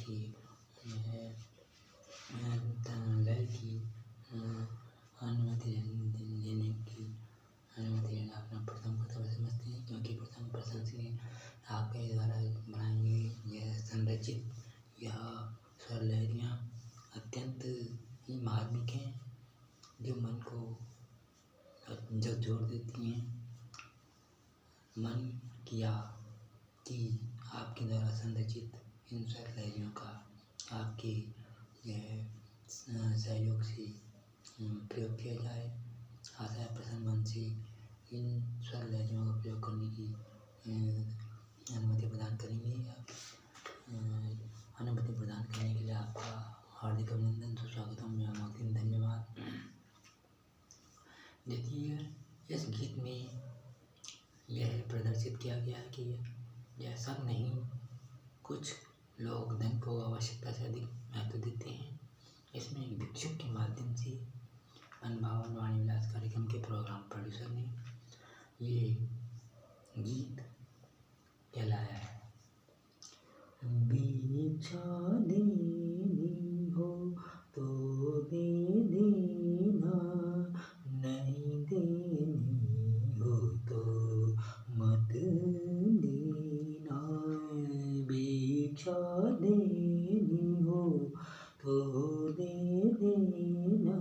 की लय की अनुमति लेने की अनुमति लेना अपना प्रथम कर्तव्य समझते हैं, क्योंकि प्रथम प्रशंसनीय आपके द्वारा बनाई गई यह संरचित यह स्वर लहरियाँ अत्यंत ही मार्मिक हैं, जो मन को झकझोर देती हैं। मन किया कि आपके द्वारा संरचित इन स्वर लहरियों का आपके यह सहयोग से प्रयोग किया जाए। आशा है प्रसन्न मन से इन स्वर लहरियों का प्रयोग करने की अनुमति प्रदान करेंगे। अनुमति प्रदान करने के लिए आपका हार्दिक अभिनंदन, सुस्वागतम एवं अग्रिम धन्यवाद। देखिए, इस गीत में यह प्रदर्शित किया गया है कि यह सब नहीं, कुछ लोग धन को आवश्यकता से अधिक महत्व देते हैं। इसमें एक भिक्षुक के माध्यम से मनभावन वाणी विलास कार्यक्रम के प्रोग्राम प्रोड्यूसर ने ये गीत कहलाया है। भिक्षा देनी हो तो दे देना, नहीं देनी हो तो मत देना। भिक्षा देनी हो तो दे देना,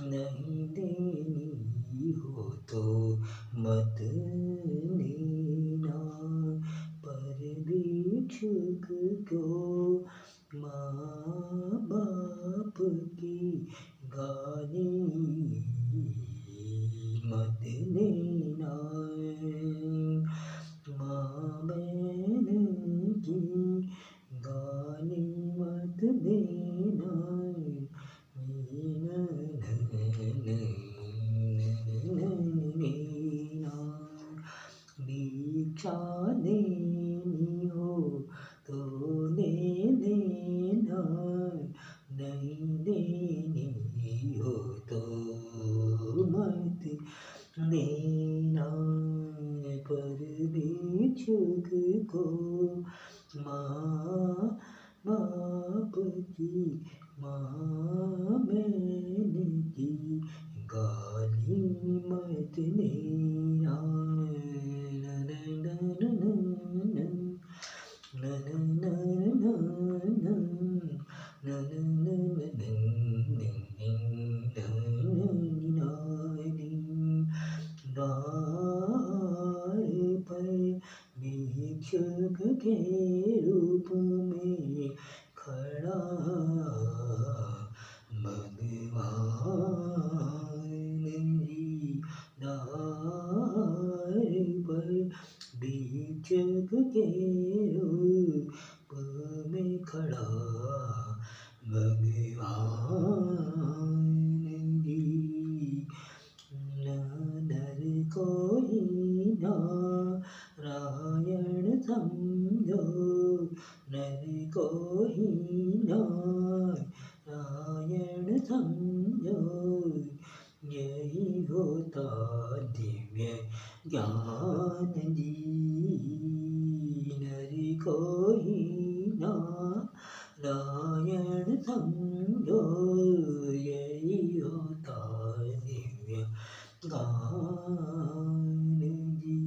नहीं देनी हो तो मत देना। पर भिक्षुक को माँ बाप की गाली मत देना। माँ बहन की गाली मत देना। भिक्षा देनी हो तो दे देना, नहीं देनी हो तो मत देना। पर भिक्षुक को माँ बाप की, माँ बहन की गाली मत देना। भिक्षुक के रूप में खड़ा भगवान जी, द्वार पर भिक्षुक के रूप में खड़ा भगवान जी। नर कोई नारायण समझो, नर कोई नारायण समझो, यही होता दिव्य ज्ञान जी। नर कोई नारायण समझो, यही होता दिव्य ज्ञान जी।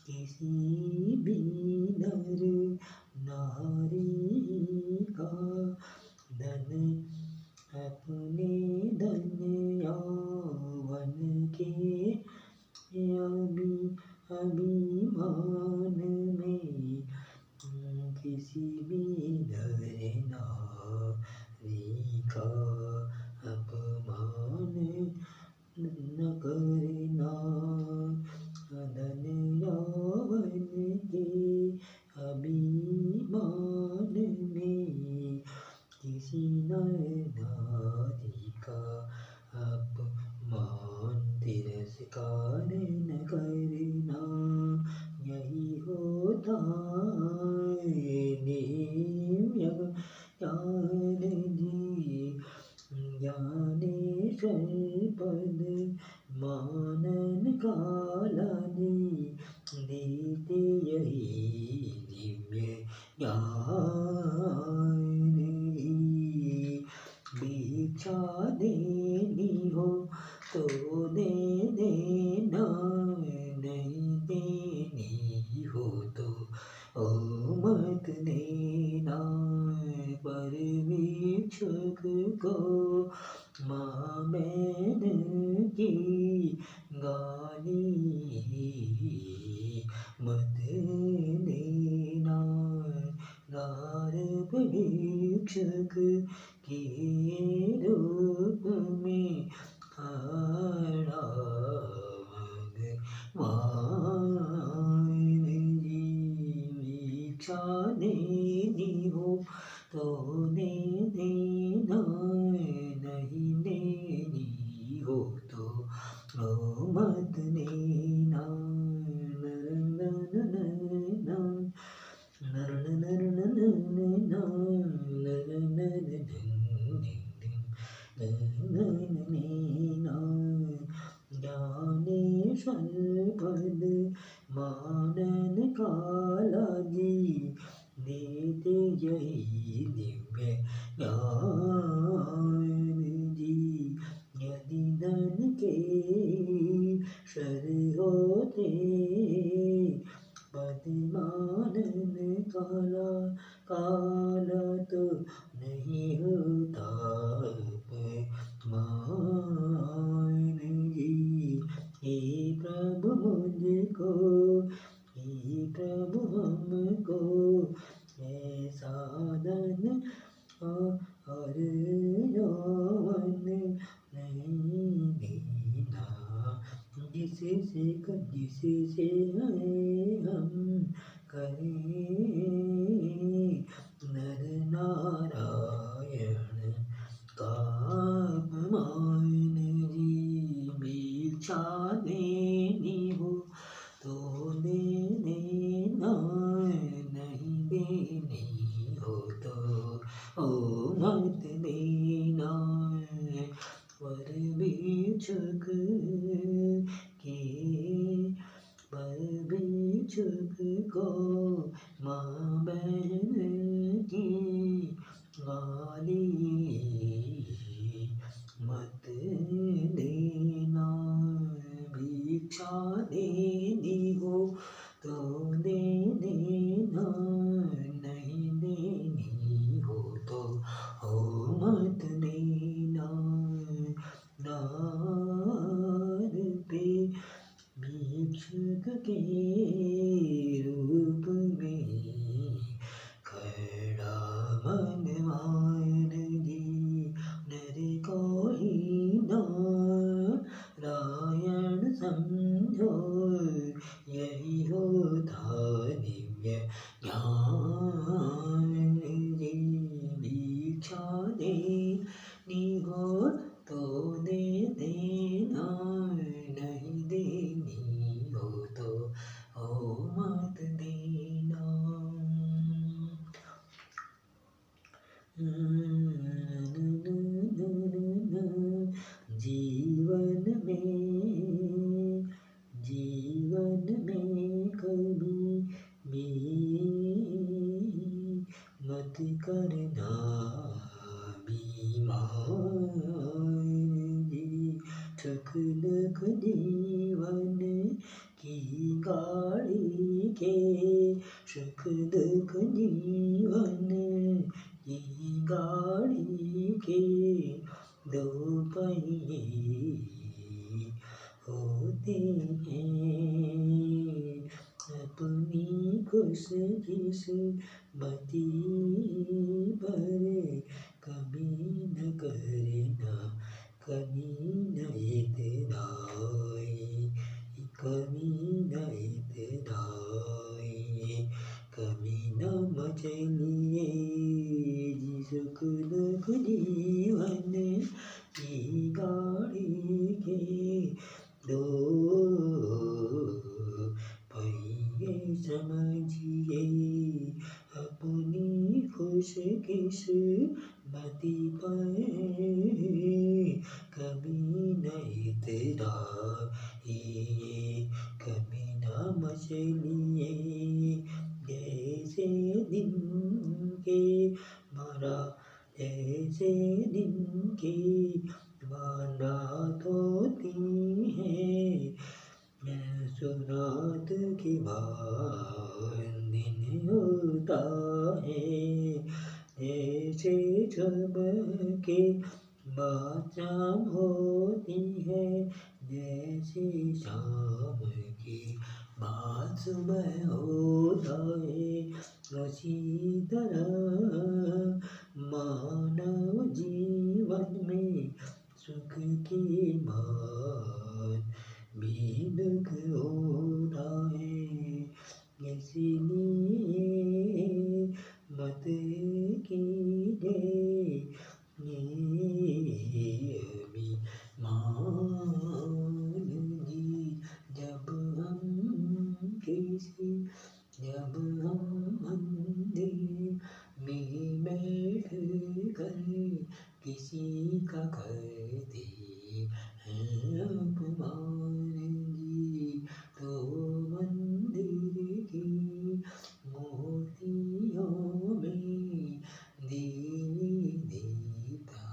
किसी भी नर नारी का धन अपने धन यौवन के अभिमान में, किसी भी नर नारी का अपमान न करना। धन यौवन के अभिमान में, किसी नर नारी का अपमान तिरस्कार न करना। यही होता दिव्य ज्ञान जी। ज्ञानेश्वर पद मानन कालानी, देते यही दिव्य ज्ञान भिक्षा देनी हो तो दे देना, नहीं देनी हो तो ओ मत देना। पर भिक्षुक को माँ बहन की गाली मत देना। गारब भिक्षुक के रूप में खड़ा भगवान जी। भिक्षा देनी हो तो दे देना, नहीं देनी हो तो ओ मत देना। ज्ञानेश्वर पद मानन काला जी, देते यही दिव्य ज्ञान जी। यदि धन के शर होते, पद मानन काला काला तो नहीं होता मान जी। हे प्रभु मुझको, हे प्रभु हमको ऐसा धन और यौवन नहीं देना, जिससे हम करें नर नारायण का अपमान जी। भिक्षा देनी हो तो दे देना, नहीं देनी हो तो ओ मत देना। पर भिक्षुक को माँ बहन की गाली मत देना। भिक्षा देनी हो तो दे देना, नहीं देनी हो तो ओ मत देना। द्वार पे भिक्षुक के रूप में खड़ा भगवान जी। नर को ही नारायण समझो, यही होता दिव्य ज्ञान जी। भिक्षा देनी हो तो दे देना, नहीं देनी हो तो ओ मत देना। जीवन में कभी भी मत करना बीमार जी। ठक लख जीवन की गाड़ी के, सुख दुख जीवन की गाड़ी के दो पहिए होते हैं। अपनी खुश किस्मती पर कभी न करना, कभी न इतराई, कभी न इतराई, कभी न मचलिए सुख दुख जीवन की गाड़ी के दो पहिए समझिए। अपनी खुश किस्मती पर कभी न इतराई, कभी न मचलिए। जैसे दिन के जैसे दिन की बान रात होती है, रात की बान दिन होता है। जैसे सुबह की बात शाम होती है, जैसे शाम की बात सुबह होता है, उसी तरह मानव जीवन में सुख की बात भी दुख होता है। इसलिए मत कीजिए ये अभिमान जी। जब हम मंदिर में बैठ कर किसी का करते हैं अपमान जी, तो मंदिर की मूर्तियों में देवी देवता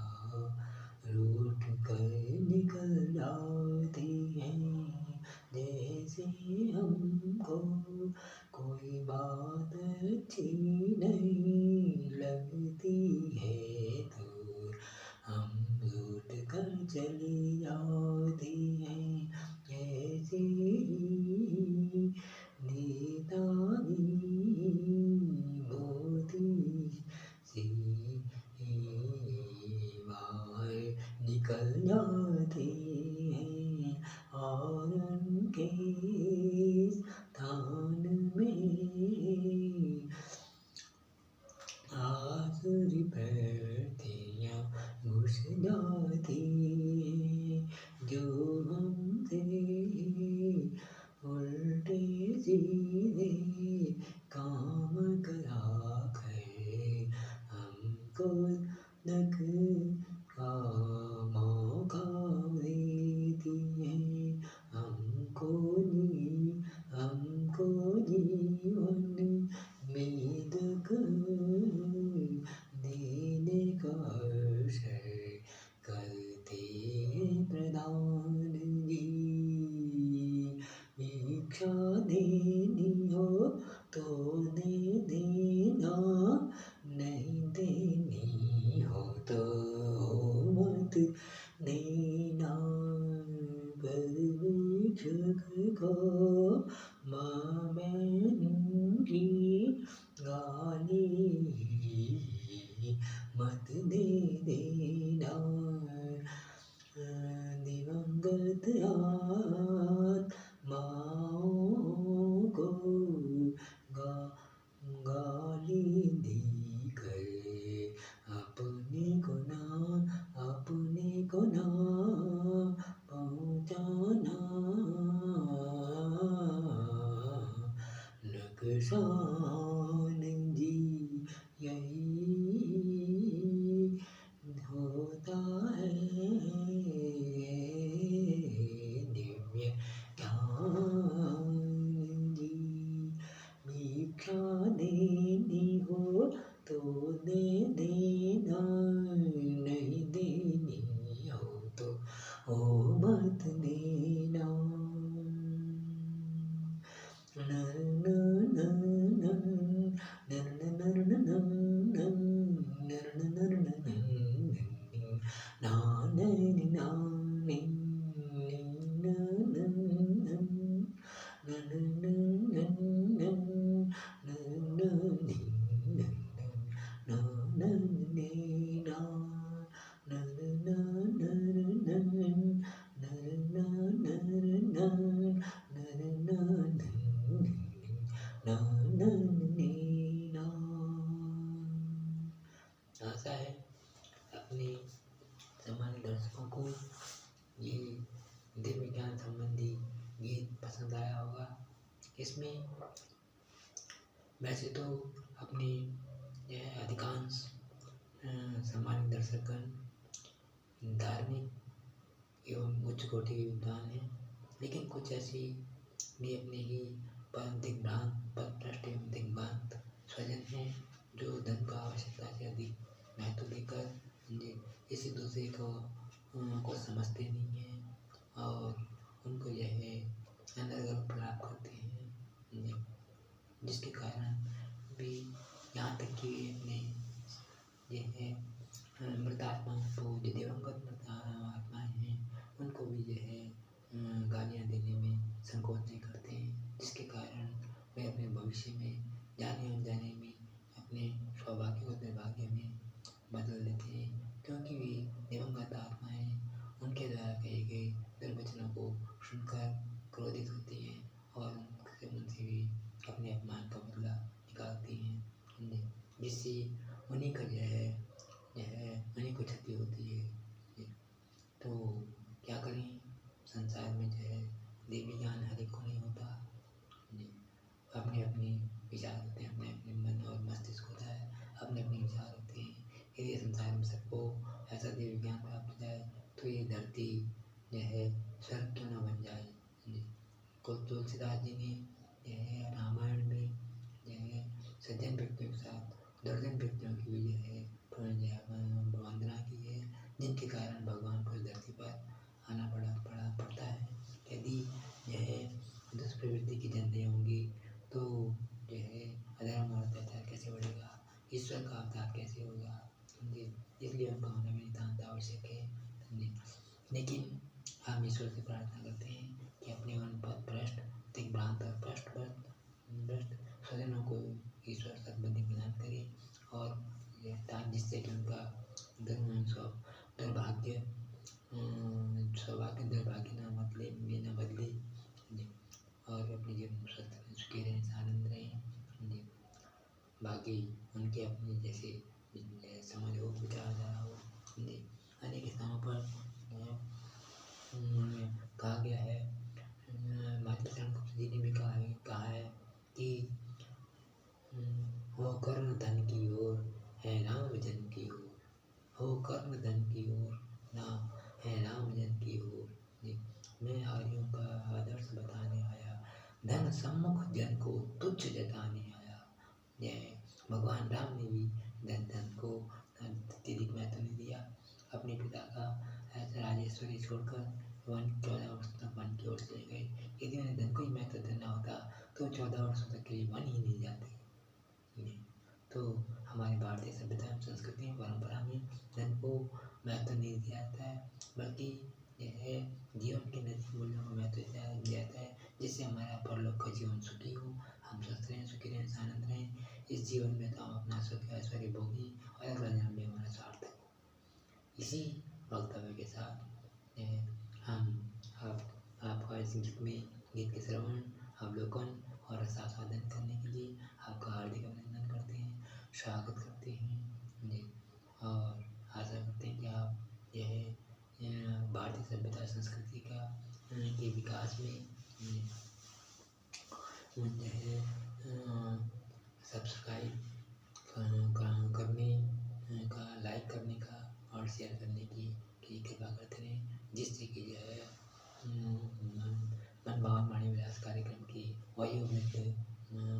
रूठ कर निकल जाते हैं। जैसे हमको कोई बात अच्छी नहीं लगती है, तो हम रूठ कर चले जाते हैं। ऐसे ही नेताजी मोदी से बाहर निकल जाते हैं, और उनके स्थान में आसुरी प्रवृत्तियाँ घुस जाती हैं, जो हमसे उल्टे सीधे काम करा कर हमको तक का मौका देती है। हमको जीवन में दुख देने का अवसर करते हैं प्रदान जी। भिक्षा देनी हो तो दे देना, नहीं देनी हो तो मत देना। पर भिक्षुक को माँ बहन की गाली मत दे देना। दिवंगत आत्माओं को गाली देकर अपने को ना पहुँचाना। नुकसान जी यही होता है दिव्य ज्ञान जी। भिक्षा देनी हो तो दे देना, नहीं देनी हो तो मत देना। आशा है अपने सम्मानित दर्शकों को ये दिव्य ज्ञान संबंधी गीत पसंद आया होगा। इसमें वैसे तो अपने यह अधिकांश सम्मानित दर्शकगण धार्मिक एवं उच्च कोटि के विद्वान हैं, लेकिन कुछ ऐसी भी अपने ही परम दिग्भ्रांत पथभ्रष्ट एवं दिग्भ्रांत स्वजन हैं, जो धन को आवश्यकता से अधिक महत्व देकर जी, किसी दूसरे को समझते नहीं हैं और उनको यह है अंदर प्रलाप करते हैं जी, जिसके कारण भी यहाँ तक कि अपने यह है मृत आत्माओं को, जो दिवंगत मृत आत्माएं हैं, उनको भी जो है गालियाँ देने में संकोच नहीं करते हैं, जिसके कारण वे अपने भविष्य में जाने अनजाने में अपने सौभाग्य को दुर्भाग्य में बदल देते हैं, क्योंकि वे दिवंगत आत्माएं उनके द्वारा कहे गए दुर्वचनों को सुनकर क्रोधित होती हैं और उनसे भी अपने अपमान का बदला निकालती हैं, जिससे उन्हीं का उन्हीं को क्षति होती है। तो क्या करें, संसार में जो है देवी ज्ञान हर एक को नहीं होता, अपने अपने विचार होते हैं, अपने अपने मन और मस्तिष्क होता है, अपने अपने विचार होते हैं। यदि संसार में सबको ऐसा देवी ज्ञान प्राप्त हो जाए तो ये धरती जो है स्वर्ग क्यों न बन जाए। तुलसीदास जी ने यह रामायण में यह सज्जन व्यक्तियों के साथ दुर्जन व्यक्तियों की भी वंदना की है, जिनके कारण भगवान को धरती पर आना पड़ता है। यदि यह दुष्प्रवृत्ति की जनते होंगी तो यह अधर्म और अत्याचार कैसे बढ़ेगा, ईश्वर का अवतार कैसे होगा। इसलिए उनका होना भी नितांत आवश्यक है। लेकिन हम ईश्वर से प्रार्थना करते हैं कि अपने मन पर भ्रष्ट, दिग्भ्रांत और भ्रष्ट स्वजनों को ईश्वर सद्बुद्धि प्रदान करे और जिससे कि उनका सौभाग्य दुर्भाग्य न बदले और अपने जीवन में सुखी रहें, आनंद रहें। बाकी उनके अपने जैसे समझ हो, विचारधारा हो। अनेक स्थानों पर कहा गया है, मातृशरण गुप्त जी ने भी कहा है कि हो कर्म धन की ओर है राम जन की ओर, हो कर्म धन की ओर नाम है राम जन की ओर। मैं आर्यों का आदर्श बताने आया, धन सम्मुख जन को तुच्छ जताने आया। भगवान राम ने भी धन को अत्यधिक महत्व नहीं दिया। अपने पिता का ऐसा राजेश्वरी छोड़कर 14 वर्ष तक वन की ओर चले गए। यदि उन्हें धन को ही महत्व देना होता तो 14 वर्षों तक के लिए वन ही नहीं जाते। तो हमारे भारतीय सभ्यता एवं संस्कृति में परंपरा में धन को महत्व नहीं दिया जाता है, बल्कि यह जीवन के नैतिक मूल्यों को महत्व दिया जाता है, जिससे हमारा परलोक का जीवन सुखी हो, हम स्वस्थ रहें, सुखी रहें, आनंद रहें। इस जीवन में तो हम अपना सुख ऐश्वर्य भोगी और अगला जन्म में हमारा सार्थक हो। इसी वक्तव्य के साथ हम आपका इस गीत के श्रवण, अवलोकन और रसास्वादन करने के लिए आपका हार्दिक अभिनंदन करते हैं, स्वागत करते हैं जी, और आशा करते हैं कि आप यह भारतीय सभ्यता संस्कृति के विकास में सब्सक्राइब करने का, लाइक करने का और शेयर करने की कृपा करते रहें, जिससे कि मनभावन वाणी विलास कार्यक्रम की वयोवृद्ध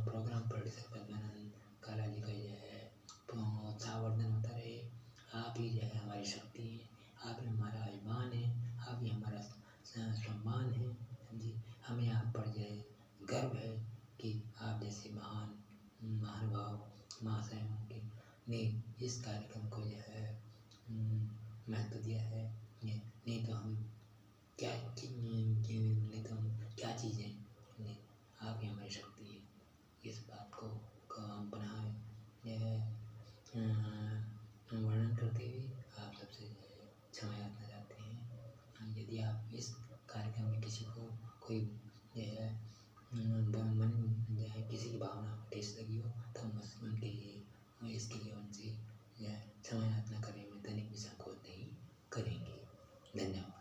प्रोग्राम प्रोड्यूसर पद्मानंद काला जी का उत्साहवर्धन होता रहे। आप ही हमारी शक्ति है, आप ही हमारा अभिमान है, आप ही हमारा सम्मान है जी। हमें आप पर गर्व है कि आप जैसे महानुभाव महाशयों ने इस कार्यक्रम को महत्व दिया है। नहीं तो हम क्या चीज़ है, आप ही हमारी शक्ति है। इस बात को पुनः वर्णन करते हुए आप सबसे क्षमा याचना चाहते हैं। यदि आप इस कार्यक्रम में किसी को कोई किसी की भावना ठेस लगी हो तो हम उनके लिए इसके लिए उनसे क्षमा याचना करें, में तनिक भी संकोच नहीं करेंगे। धन्यवाद।